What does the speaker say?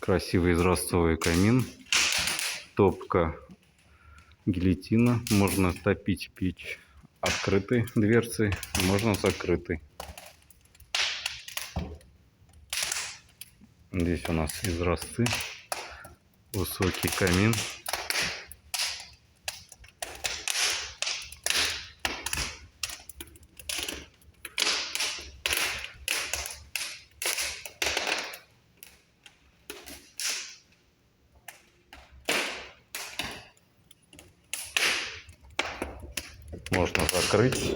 Красивый изразцовый камин. Топка гильотина. Можно топить печь открытой дверцей, можно закрытой. Здесь у нас изразцы. Высокий камин. Можно закрыть.